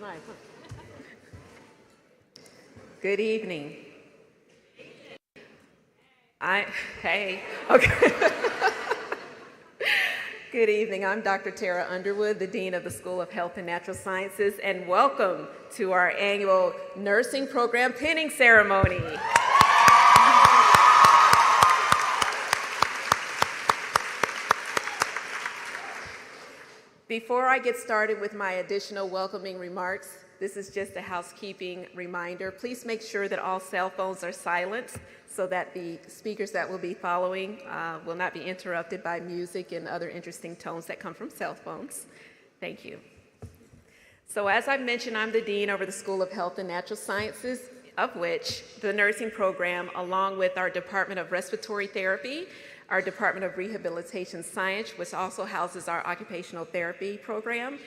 Nice, huh? Good evening. Hey, okay. Good evening. I'm Dr. Tara Underwood, the Dean of the School of Health and Natural Sciences, and welcome to our annual nursing program pinning ceremony. Before I get started with my additional welcoming remarks, this is just a housekeeping reminder. Please make sure that all cell phones are silenced so that the speakers that will be following will not be interrupted by music and other interesting tones that come from cell phones. Thank you. So as I mentioned, I'm the Dean over the School of Health and Natural Sciences, of which the nursing program, along with our Department of Respiratory Therapy, our Department of Rehabilitation Science, which also houses our occupational therapy program,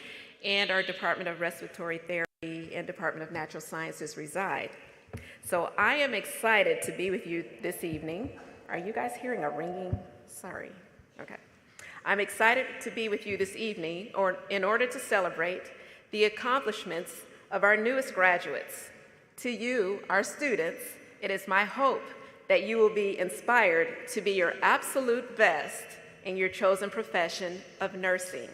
and our Department of Respiratory Therapy and Department of Natural Sciences reside. So I am excited to be with you this evening. Are you guys hearing a ringing? Sorry. Okay. I'm excited to be with you this evening in order to celebrate the accomplishments of our newest graduates. To you, our students, it is my hope that you will be inspired to be your absolute best in your chosen profession of nursing.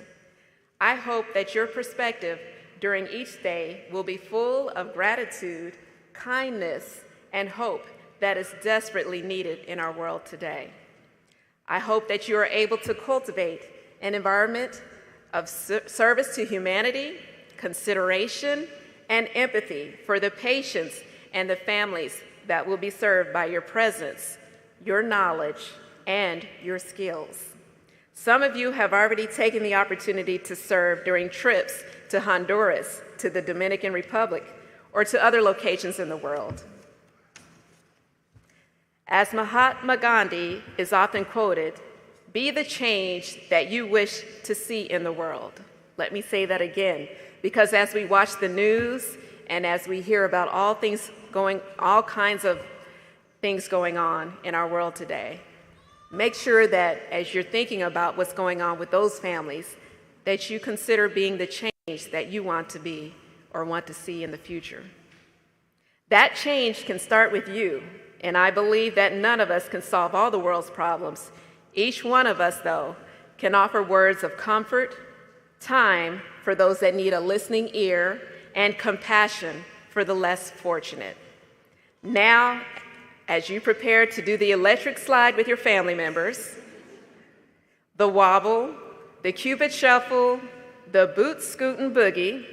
I hope that your perspective during each day will be full of gratitude, kindness, and hope that is desperately needed in our world today. I hope that you are able to cultivate an environment of service to humanity, consideration, and empathy for the patients and the families that will be served by your presence, your knowledge, and your skills. Some of you have already taken the opportunity to serve during trips to Honduras, to the Dominican Republic, or to other locations in the world. As Mahatma Gandhi is often quoted, be the change that you wish to see in the world. Let me say that again, because as we watch the news and as we hear about all kinds of things going on in our world today, make sure that as you're thinking about what's going on with those families, that you consider being the change that you want to be or want to see in the future. That change can start with you, and I believe that none of us can solve all the world's problems. Each one of us, though, can offer words of comfort, time for those that need a listening ear, and compassion for the less fortunate. Now, as you prepare to do the electric slide with your family members, the wobble, the Cupid shuffle, the boot scootin' boogie,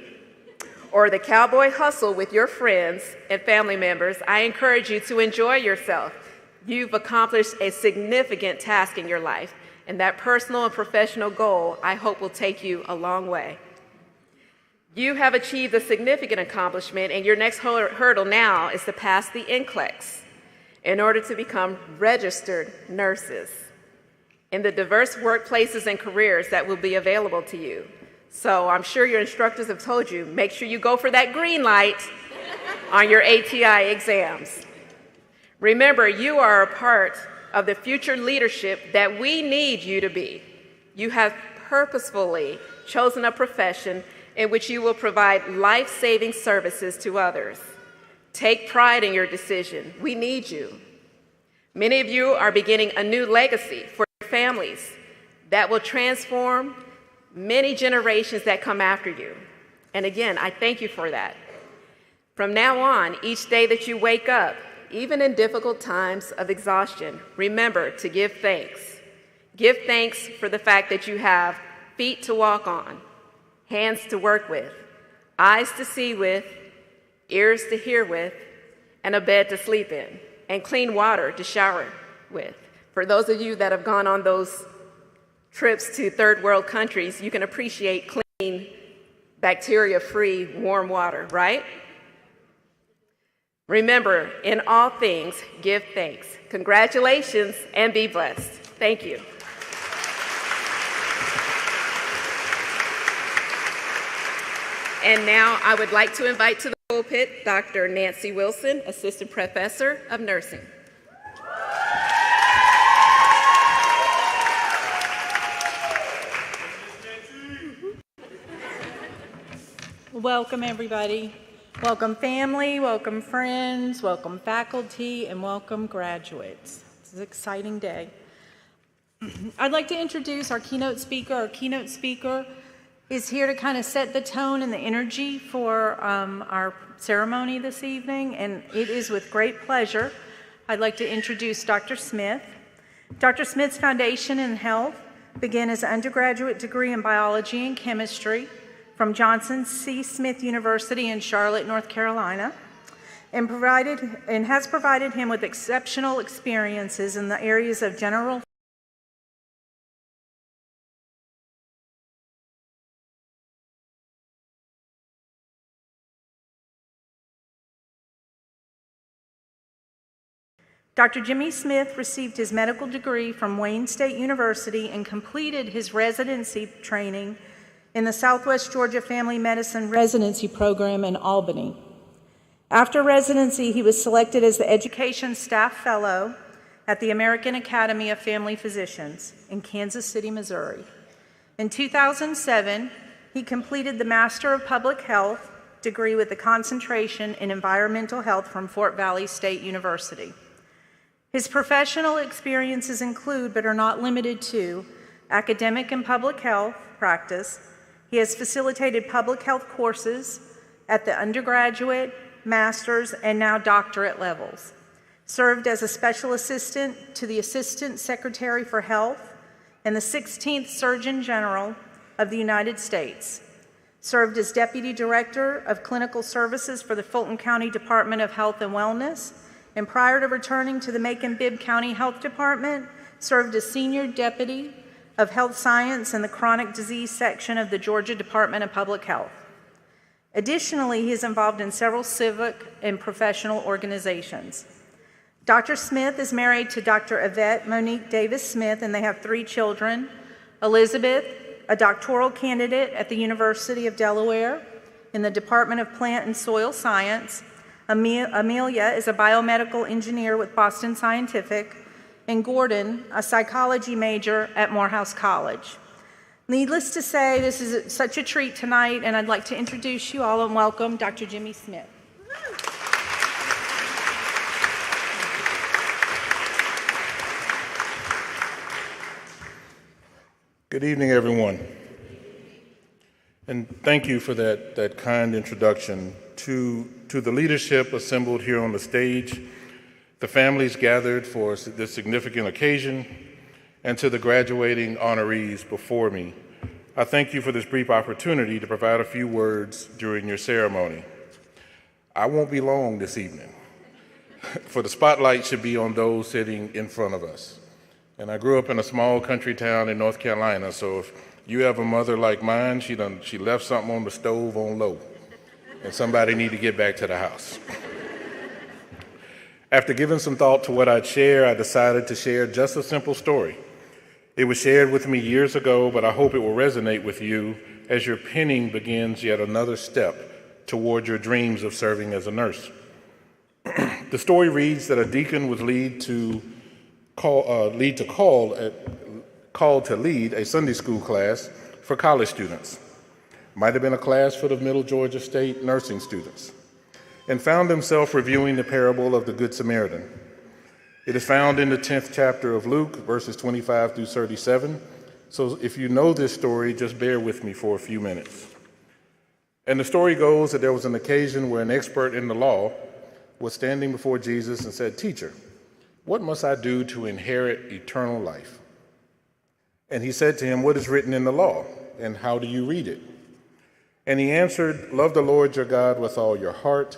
or the cowboy hustle with your friends and family members, I encourage you to enjoy yourself. You've accomplished a significant task in your life, and that personal and professional goal, I hope, will take you a long way. You have achieved a significant accomplishment, and your next hurdle now is to pass the NCLEX in order to become registered nurses in the diverse workplaces and careers that will be available to you. So I'm sure your instructors have told you, make sure you go for that green light on your ATI exams. Remember, you are a part of the future leadership that we need you to be. You have purposefully chosen a profession in which you will provide life-saving services to others. Take pride in your decision. We need you. Many of you are beginning a new legacy for your families that will transform many generations that come after you. And again, I thank you for that. From now on, each day that you wake up, even in difficult times of exhaustion, remember to give thanks. Give thanks for the fact that you have feet to walk on, hands to work with, eyes to see with, ears to hear with, and a bed to sleep in, and clean water to shower with. For those of you that have gone on those trips to third world countries, you can appreciate clean, bacteria-free, warm water, right? Remember, in all things, give thanks. Congratulations, and be blessed. Thank you. And now I would like to invite to the pulpit Dr. Nancy Wilson, Assistant Professor of Nursing. Welcome, everybody. Welcome, family. Welcome, friends. Welcome, faculty. And welcome, graduates. It's an exciting day. I'd like to introduce our keynote speaker. Our keynote speaker is here to kind of set the tone and the energy for our ceremony this evening. And it is with great pleasure I'd like to introduce Dr. Smith. Dr. Smith's foundation in health began his undergraduate degree in biology and chemistry from Johnson C. Smith University in Charlotte, North Carolina, and has provided him with exceptional experiences in the areas of general Dr. Jimmy Smith received his medical degree from Wayne State University and completed his residency training in the Southwest Georgia Family Medicine Residency Program in Albany. After residency, he was selected as the Education Staff Fellow at the American Academy of Family Physicians in Kansas City, Missouri. In 2007, he completed the Master of Public Health degree with a concentration in environmental health from Fort Valley State University. His professional experiences include, but are not limited to, academic and public health practice. He has facilitated public health courses at the undergraduate, master's, and now doctorate levels. Served as a special assistant to the Assistant Secretary for Health and the 16th Surgeon General of the United States. Served as Deputy Director of Clinical Services for the Fulton County Department of Health and Wellness, and prior to returning to the Macon-Bibb County Health Department, served as Senior Deputy of Health Science in the Chronic Disease Section of the Georgia Department of Public Health. Additionally, he is involved in several civic and professional organizations. Dr. Smith is married to Dr. Yvette Monique Davis Smith, and they have 3 children. Elizabeth, a doctoral candidate at the University of Delaware in the Department of Plant and Soil Science. Amelia is a biomedical engineer with Boston Scientific, and Gordon, a psychology major at Morehouse College. Needless to say, this is such a treat tonight, and I'd like to introduce you all and welcome Dr. Jimmy Smith. Good evening, everyone. And thank you for that kind introduction to the leadership assembled here on the stage, the families gathered for this significant occasion, and to the graduating honorees before me. I thank you for this brief opportunity to provide a few words during your ceremony. I won't be long this evening, for the spotlight should be on those sitting in front of us. And I grew up in a small country town in North Carolina, so if you have a mother like mine, she left something on the stove on low, and somebody need to get back to the house. After giving some thought to what I'd share, I decided to share just a simple story. It was shared with me years ago, but I hope it will resonate with you as your penning begins yet another step toward your dreams of serving as a nurse. The story reads that a deacon was called to lead a Sunday school class for college students. Might have been a class for the Middle Georgia State nursing students, and found himself reviewing the parable of the Good Samaritan. It is found in the 10th chapter of Luke, verses 25 through 37. So if you know this story, just bear with me for a few minutes. And the story goes that there was an occasion where an expert in the law was standing before Jesus and said, "Teacher, what must I do to inherit eternal life?" And he said to him, "What is written in the law, and how do you read it?" And he answered, "Love the Lord your God with all your heart,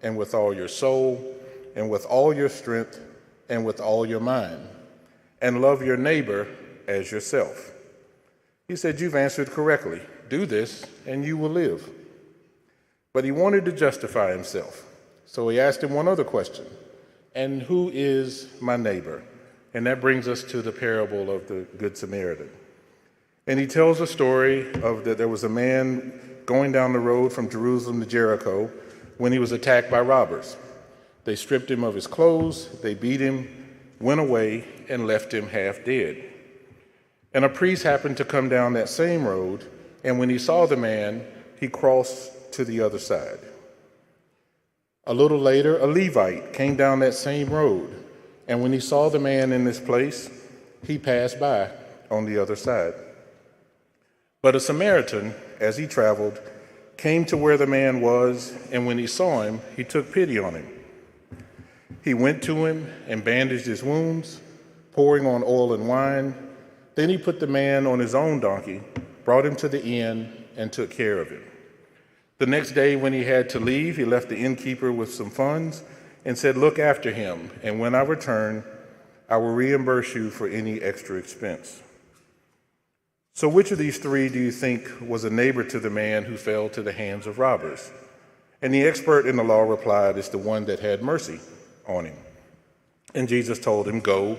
and with all your soul, and with all your strength, and with all your mind, and love your neighbor as yourself." He said, "You've answered correctly. Do this, and you will live." But he wanted to justify himself, so he asked him one other question, "And who is my neighbor?" And that brings us to the parable of the Good Samaritan. And he tells a story of that there was a man going down the road from Jerusalem to Jericho when he was attacked by robbers. They stripped him of his clothes, they beat him, went away, and left him half dead. And a priest happened to come down that same road, and when he saw the man, he crossed to the other side. A little later, a Levite came down that same road, and when he saw the man in this place, he passed by on the other side. But a Samaritan, as he traveled, came to where the man was, and when he saw him, he took pity on him. He went to him and bandaged his wounds, pouring on oil and wine. Then he put the man on his own donkey, brought him to the inn, and took care of him. The next day, when he had to leave, he left the innkeeper with some funds and said, "Look after him, and when I return, I will reimburse you for any extra expense." So which of these three do you think was a neighbor to the man who fell to the hands of robbers? And the expert in the law replied, "It's the one that had mercy on him." And Jesus told him, "Go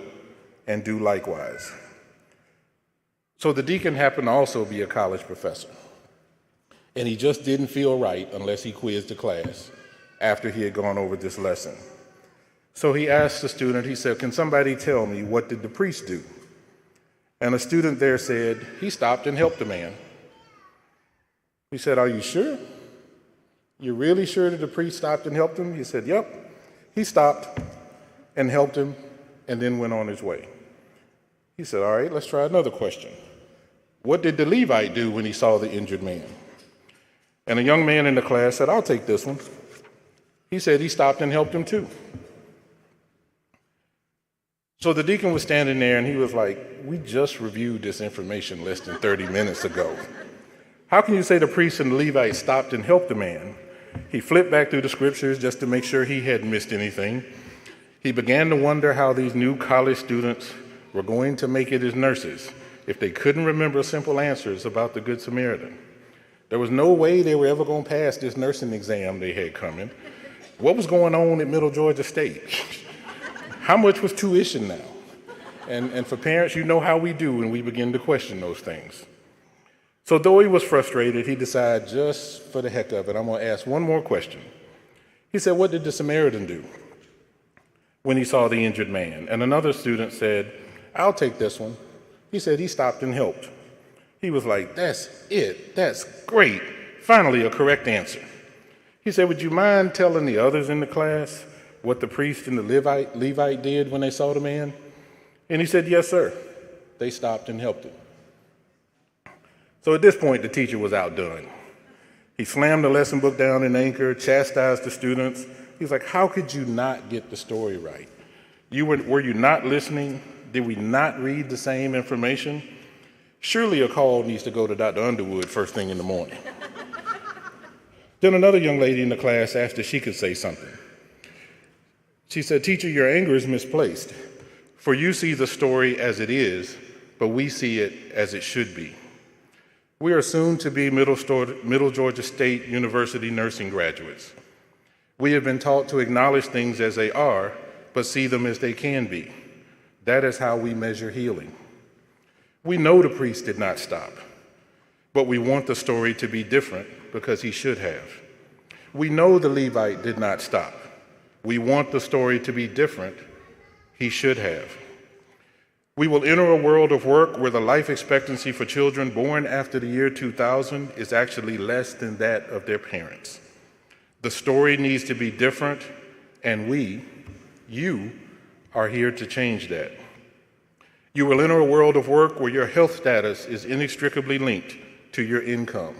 and do likewise." So the deacon happened to also be a college professor. And he just didn't feel right unless he quizzed the class after he had gone over this lesson. So he asked the student, he said, "Can somebody tell me, what did the priest do?" And a student there said, "He stopped and helped the man." He said, "Are you sure? You're really sure that the priest stopped and helped him?" He said, "Yep. He stopped and helped him and then went on his way." He said, "All right, let's try another question. What did the Levite do when he saw the injured man?" And a young man in the class said, "I'll take this one." He said he stopped and helped him too. So the deacon was standing there and he was like, "We just reviewed this information less than 30 minutes ago. How can you say the priest and the Levite stopped and helped the man?" He flipped back through the scriptures just to make sure he hadn't missed anything. He began to wonder how these new college students were going to make it as nurses if they couldn't remember simple answers about the Good Samaritan. There was no way they were ever going to pass this nursing exam they had coming. What was going on at Middle Georgia State? How much was tuition now? And for parents, you know how we do when we begin to question those things. So though he was frustrated, he decided, just for the heck of it, I'm going to ask one more question. He said, "What did the Samaritan do when he saw the injured man?" And another student said, "I'll take this one." He said he stopped and helped. He was like, "That's it. That's great. Finally, a correct answer." He said, "Would you mind telling the others in the class what the priest and the Levite did when they saw the man?" And he said, "Yes, sir. They stopped and helped him." So at this point, the teacher was outdone. He slammed the lesson book down in Anchor, chastised the students. He was like, "How could you not get the story right? Were you not listening? Did we not read the same information? Surely a call needs to go to Dr. Underwood first thing in the morning." Then another young lady in the class asked if she could say something. She said, "Teacher, your anger is misplaced, for you see the story as it is, but we see it as it should be. We are soon to be Middle Georgia State University nursing graduates. We have been taught to acknowledge things as they are, but see them as they can be. That is how we measure healing. We know the priest did not stop, but we want the story to be different because he should have. We know the Levite did not stop. We want the story to be different. He should have. We will enter a world of work where the life expectancy for children born after the year 2000 is actually less than that of their parents. The story needs to be different, and you, are here to change that. You will enter a world of work where your health status is inextricably linked to your income.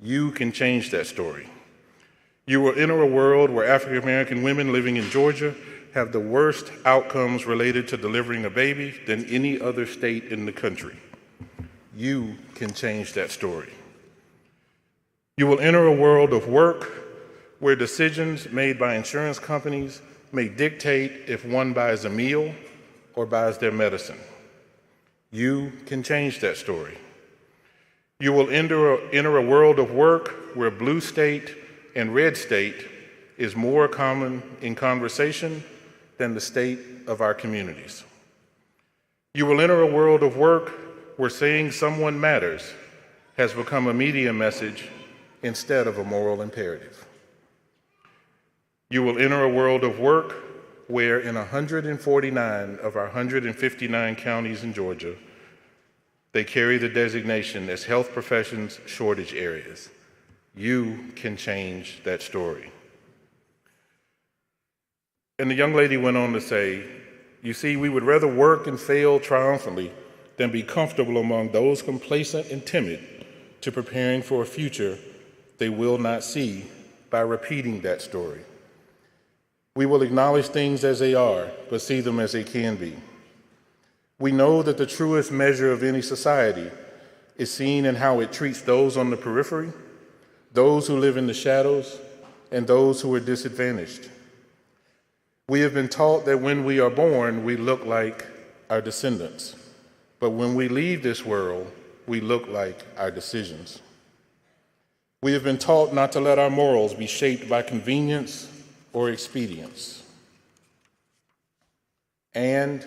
You can change that story. You will enter a world where African American women living in Georgia have the worst outcomes related to delivering a baby than any other state in the country. You can change that story. You will enter a world of work where decisions made by insurance companies may dictate if one buys a meal or buys their medicine. You can change that story. You will enter a world of work where blue state and red state is more common in conversation than the state of our communities. You will enter a world of work where saying someone matters has become a media message instead of a moral imperative. You will enter a world of work where in 149 of our 159 counties in Georgia, they carry the designation as health professions shortage areas. You can change that story. And the young lady went on to say, you see, we would rather work and fail triumphantly than be comfortable among those complacent and timid to preparing for a future they will not see by repeating that story. We will acknowledge things as they are, but see them as they can be. We know that the truest measure of any society is seen in how it treats those on the periphery, those who live in the shadows, and those who are disadvantaged. We have been taught that when we are born, we look like our descendants, but when we leave this world, we look like our decisions. We have been taught not to let our morals be shaped by convenience or expedience. And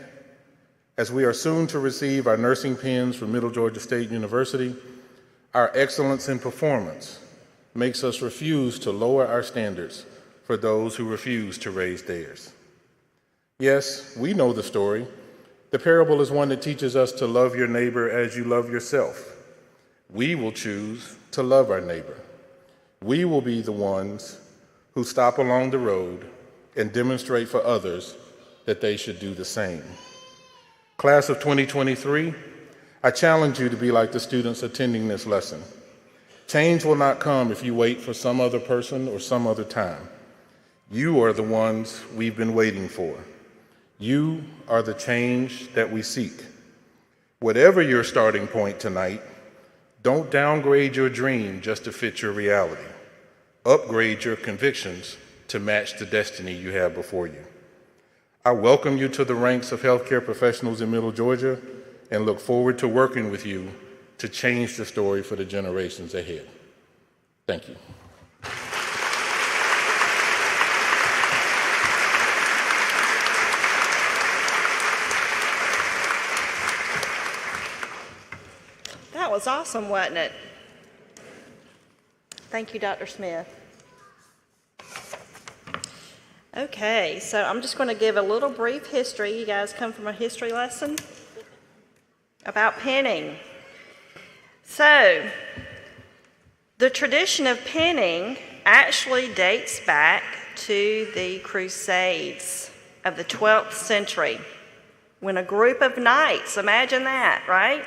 as we are soon to receive our nursing pins from Middle Georgia State University, our excellence in performance makes us refuse to lower our standards for those who refuse to raise theirs. Yes, we know the story. The parable is one that teaches us to love your neighbor as you love yourself. We will choose to love our neighbor. We will be the ones who stop along the road and demonstrate for others that they should do the same. Class of 2023, I challenge you to be like the students attending this lesson. Change will not come if you wait for some other person or some other time. You are the ones we've been waiting for. You are the change that we seek. Whatever your starting point tonight, don't downgrade your dream just to fit your reality. Upgrade your convictions to match the destiny you have before you. I welcome you to the ranks of healthcare professionals in Middle Georgia and look forward to working with you to change the story for the generations ahead. Thank you. That was awesome, wasn't it? Thank you, Dr. Smith. Okay, so I'm just going to give a little brief history. You guys come from a history lesson about pinning. So, the tradition of pinning actually dates back to the Crusades of the 12th century, when a group of knights, imagine that, right?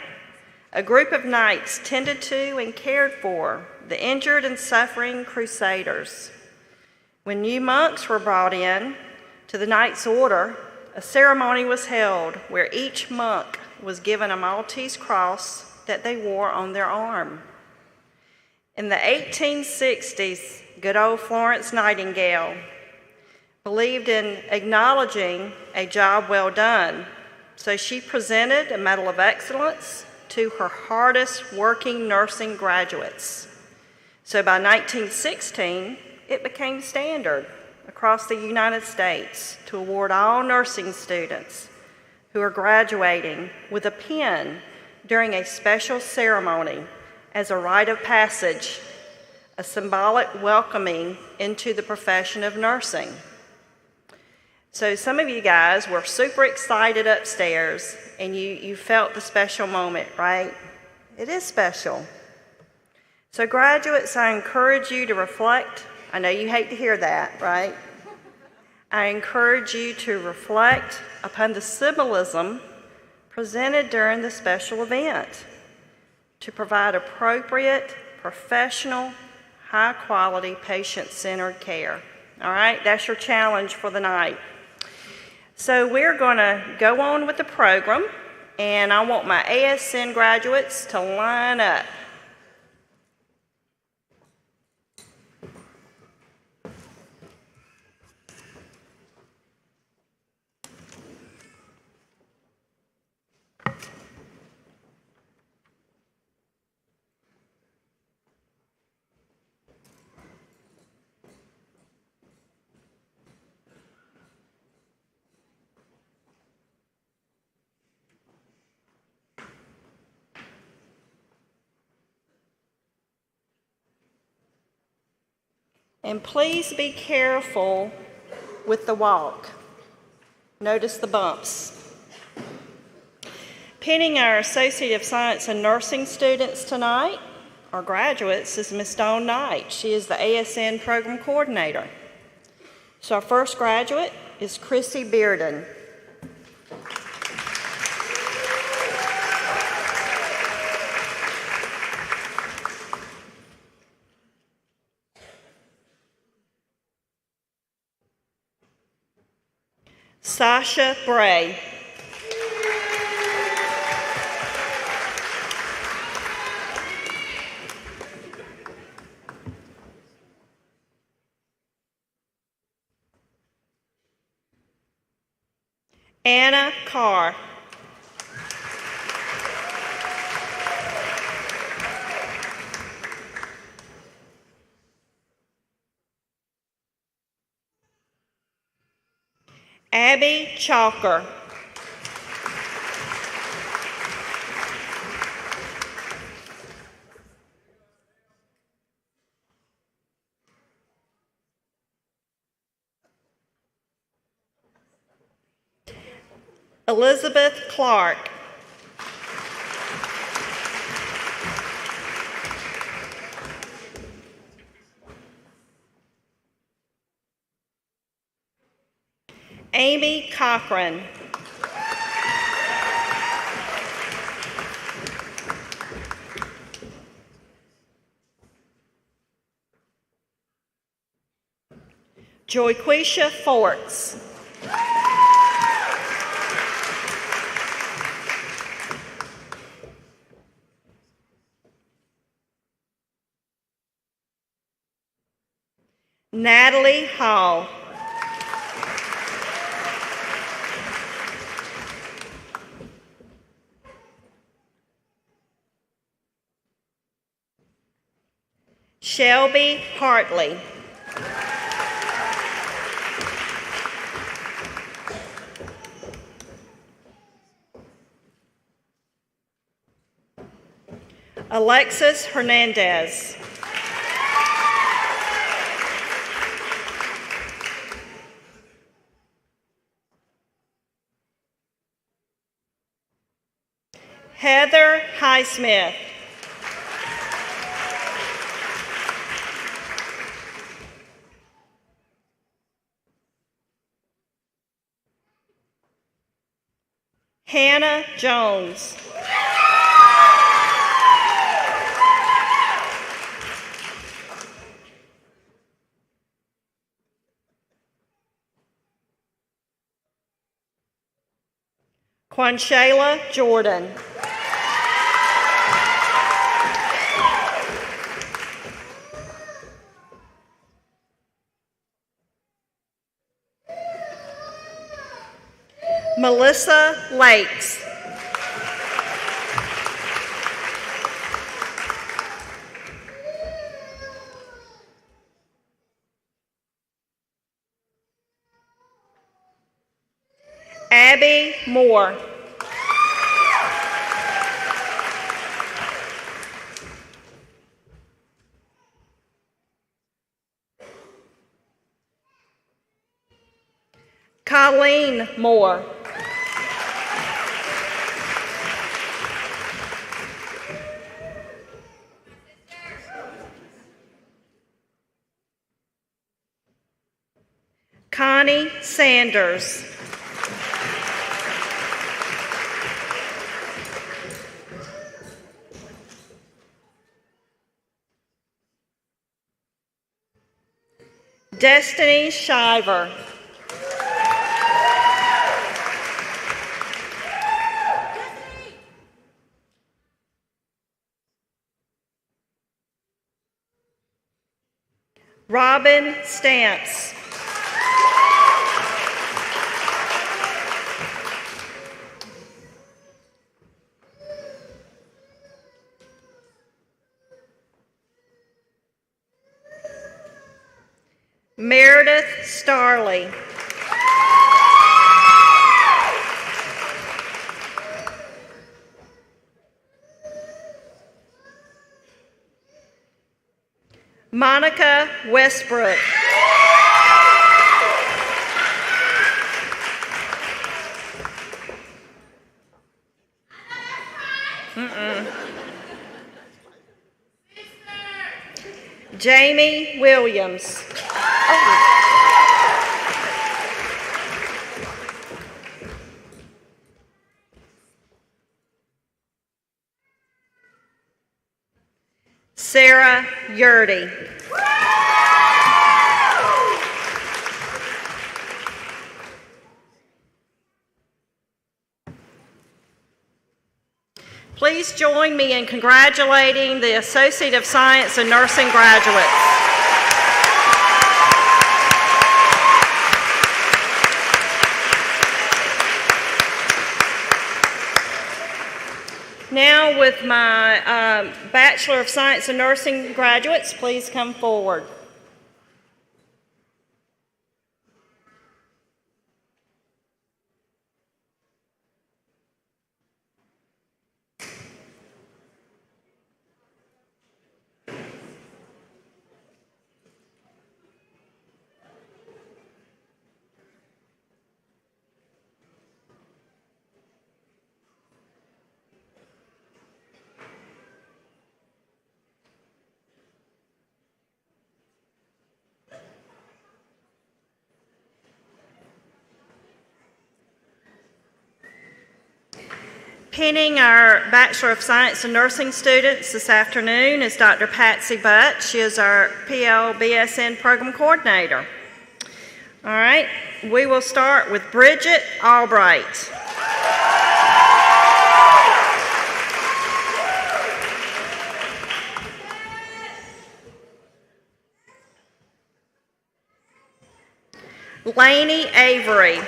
A group of knights tended to and cared for the injured and suffering crusaders. When new monks were brought in to the Knights' Order, a ceremony was held where each monk was given a Maltese cross that they wore on their arm. In the 1860s, good old Florence Nightingale believed in acknowledging a job well done, so she presented a Medal of Excellence to her hardest working nursing graduates. So by 1916, it became standard across the United States to award all nursing students who are graduating with a pin during a special ceremony as a rite of passage, a symbolic welcoming into the profession of nursing. So some of you guys were super excited upstairs and you felt the special moment, right? It is special. So graduates, I encourage you to reflect. I know you hate to hear that, right? I encourage you to reflect upon the symbolism presented during the special event to provide appropriate, professional, high-quality, patient-centered care. All right, that's your challenge for the night. So we're going to go on with the program, and I want my ASN graduates to line up. And please be careful with the walk. Notice the bumps. Pinning our Associate of Science and Nursing students tonight, our graduates is Ms. Dawn Knight. She is the ASN Program Coordinator. So our first graduate is Chrissy Bearden. Sasha Bray. Anna Carr. Abby Chalker. Elizabeth Clark. Amy Cochran. Joyquisha Forts. Natalie Hall. Shelby Hartley. Alexis Hernandez. Heather Highsmith. Hannah Jones. Quanshayla Jordan. Melissa Lakes. Abby Moore. Colleen Moore. Connie Sanders. Destiny Shiver. Robin Stamps. Meredith Starley. Monica Westbrook. Jamie Williams. Sarah Yurdy. Please join me in congratulating the Associate of Science and Nursing graduates. Now with my Bachelor of Science and Nursing graduates, please come forward. Pinning our Bachelor of Science and Nursing students this afternoon is Dr. Patsy Butt. She is our PLBSN Program Coordinator. All right, we will start with Bridget Albright. Lainey Avery.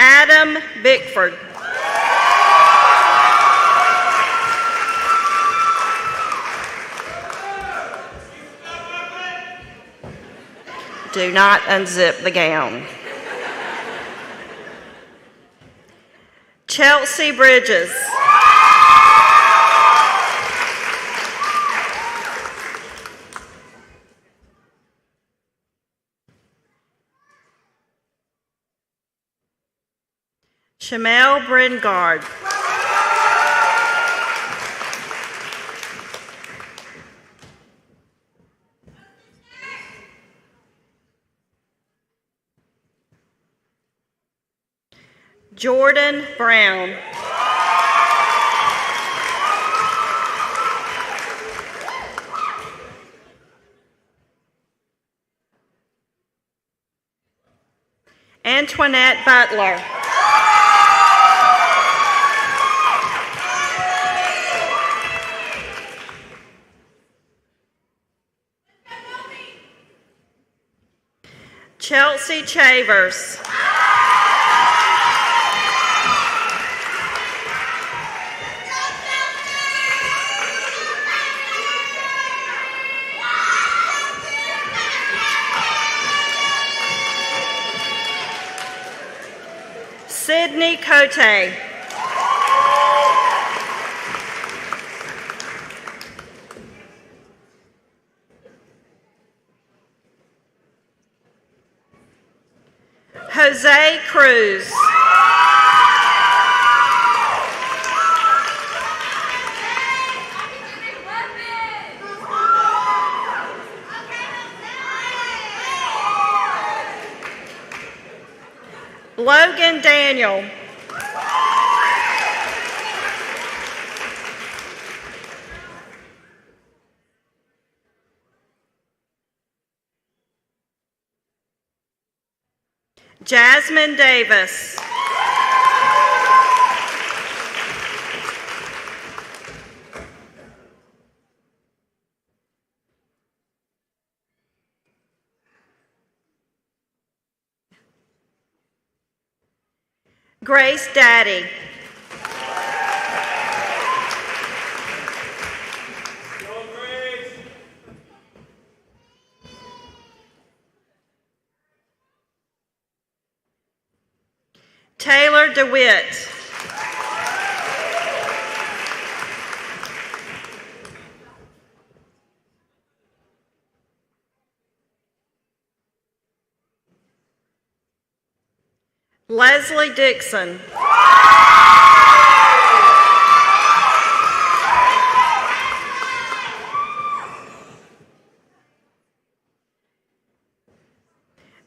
Adam Bickford. Do not unzip the gown. Chelsea Bridges. Shamel Brengard. Jordan Brown. Antoinette Butler. Chelsea Chavers. Sydney Cote. Jose Cruz. Logan Daniel. Jasmine Davis. Grace Daddy. Taylor DeWitt. Leslie Dixon.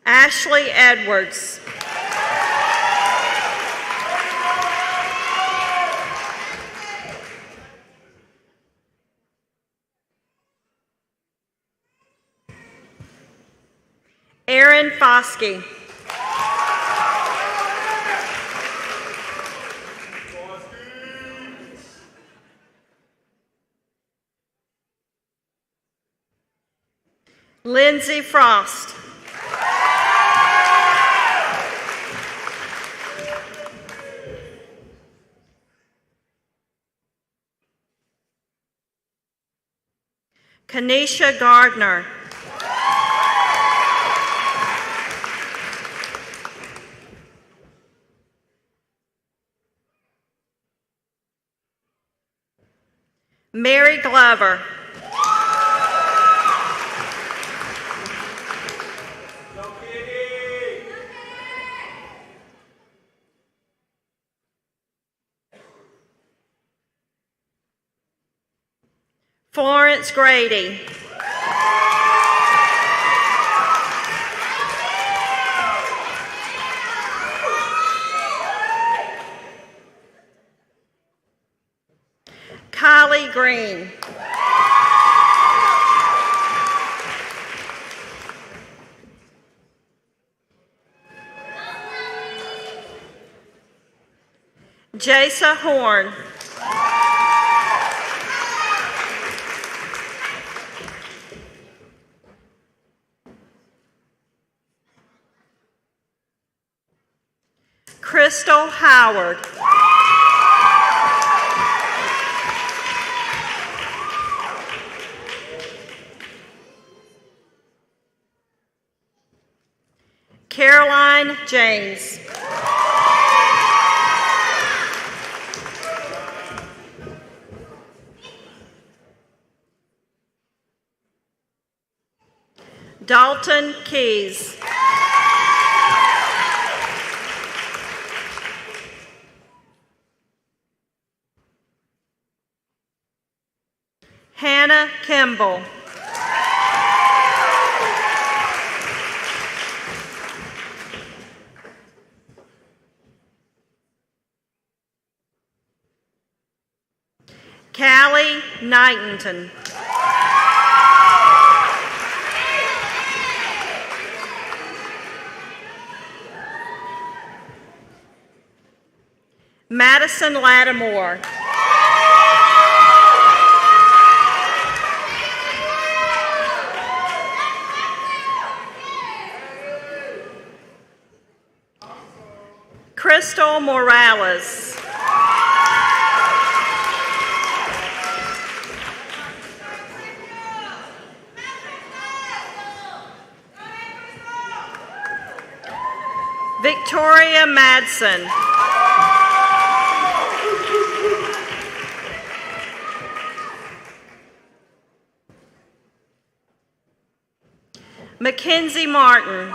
Ashley Edwards. Aaron Foskey. Lindsay Frost. Kanisha Gardner. Mary Glover. Florence Grady. Kylie Green. Jasa Horn. Crystal Howard. Caroline James. Dalton Keys. Hannah Kimball. Callie Knightington. Madison Lattimore. Crystal Morales. Victoria Madsen. Mackenzie Martin.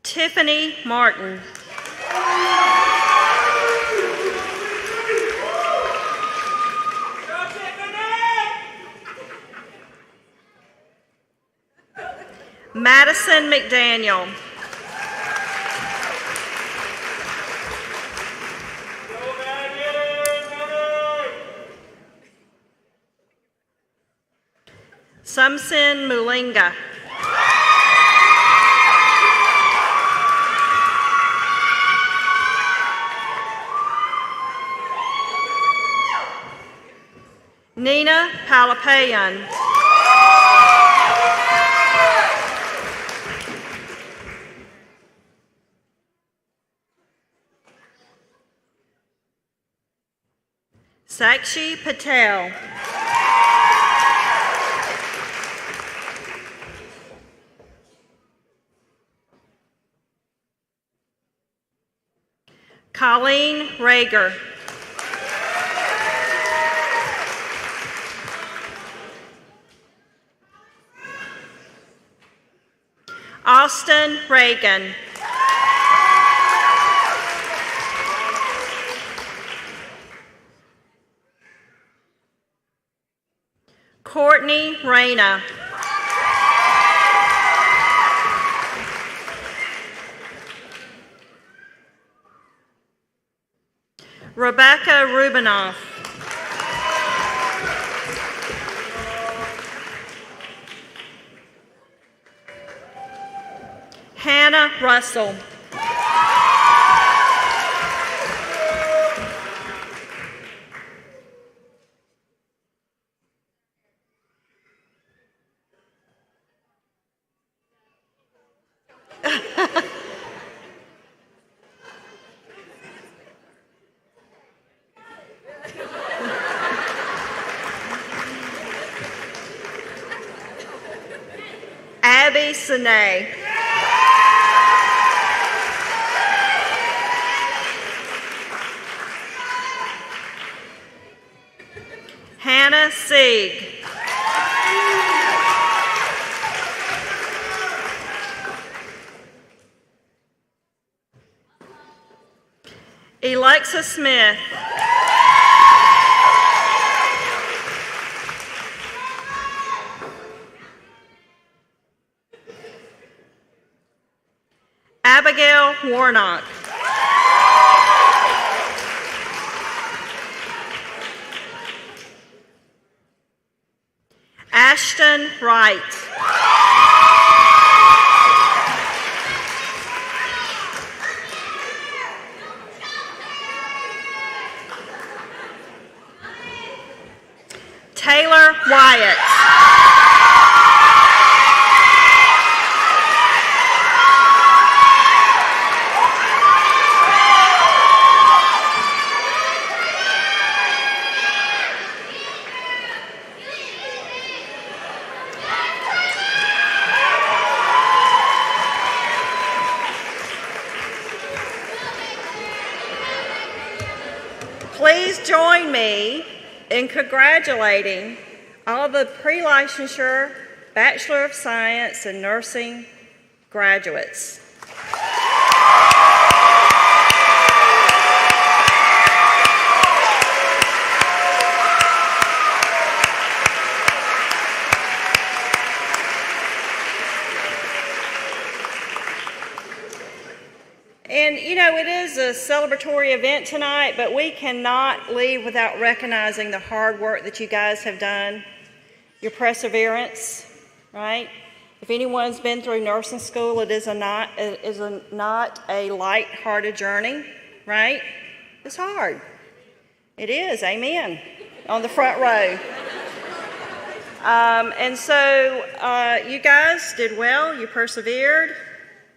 Tiffany Martin. Madison McDaniel. Sumsin Mulinga. Nina Palapayan. Sakshi Patel. Colleen Rager. Austin Reagan. Courtney Reyna. Rebecca Rubinoff. Hannah Russell. Abby Sinay. Hannah Sieg. Alexa Smith. Abigail Warnock. Ashton Wright. Taylor Wyatt. Please join me in congratulating all the pre-licensure, Bachelor of Science in Nursing graduates. And you know, it is a celebratory event tonight, but we cannot leave without recognizing the hard work that you guys have done, your perseverance, right? If anyone's been through nursing school, it is not a light-hearted journey, right? It's hard. It is, amen, on the front row. And so you guys did well, you persevered,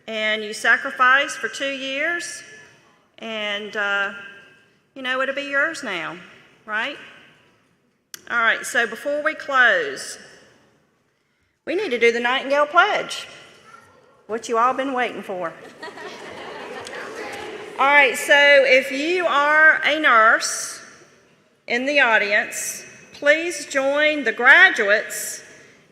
and you sacrificed for 2 years, and you know, it'll be yours now, right? All right, so before we close, we need to do the Nightingale Pledge, what you all been waiting for. All right, so if you are a nurse in the audience, please join the graduates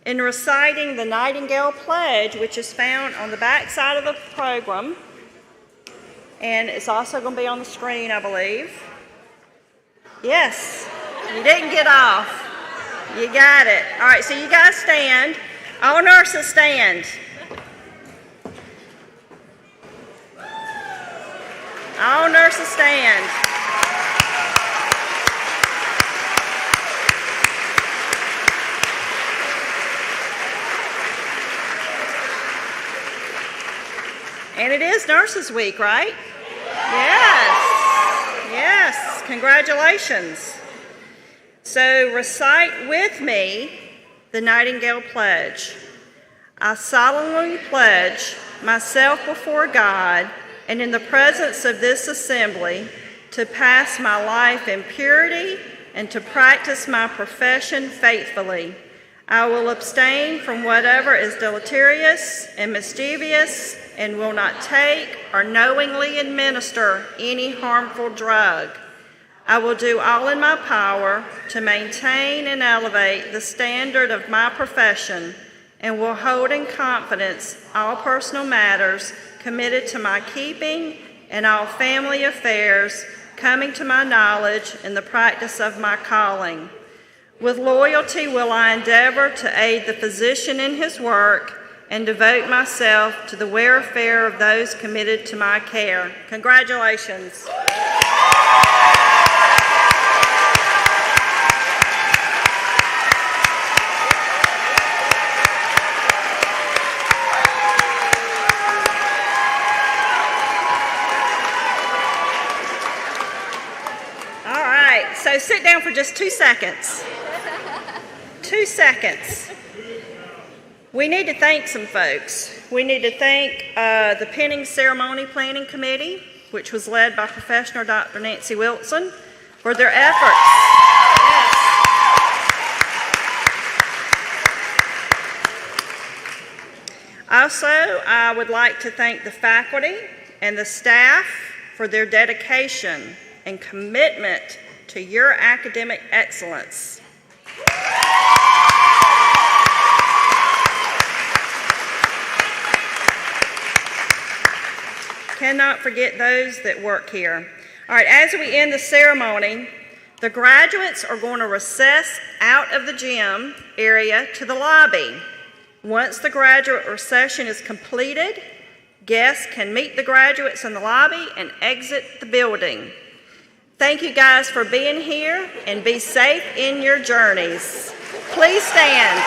in reciting the Nightingale Pledge, which is found on the back side of the program. And it's also going to be on the screen, I believe. Yes, you didn't get off. You got it. All right, so you guys stand. All nurses stand. All nurses stand. And it is Nurses Week, right? Yes. Yes. Congratulations. So recite with me the Nightingale Pledge. I solemnly pledge myself before God and in the presence of this assembly to pass my life in purity and to practice my profession faithfully. I will abstain from whatever is deleterious and mischievous and will not take or knowingly administer any harmful drug. I will do all in my power to maintain and elevate the standard of my profession and will hold in confidence all personal matters committed to my keeping and all family affairs coming to my knowledge in the practice of my calling. With loyalty will I endeavor to aid the physician in his work and devote myself to the welfare of those committed to my care. Congratulations. All right, so sit down for just 2 seconds. 2 seconds. We need to thank some folks. We need to thank the Pinning Ceremony Planning Committee, which was led by Professional Dr. Nancy Wilson, for their efforts. Yes. Also, I would like to thank the faculty and the staff for their dedication and commitment to your academic excellence. Cannot forget those that work here. All right, as we end the ceremony, the graduates are going to recess out of the gym area to the lobby. Once the graduate recession is completed, guests can meet the graduates in the lobby and exit the building. Thank you guys for being here, and be safe in your journeys. Please stand.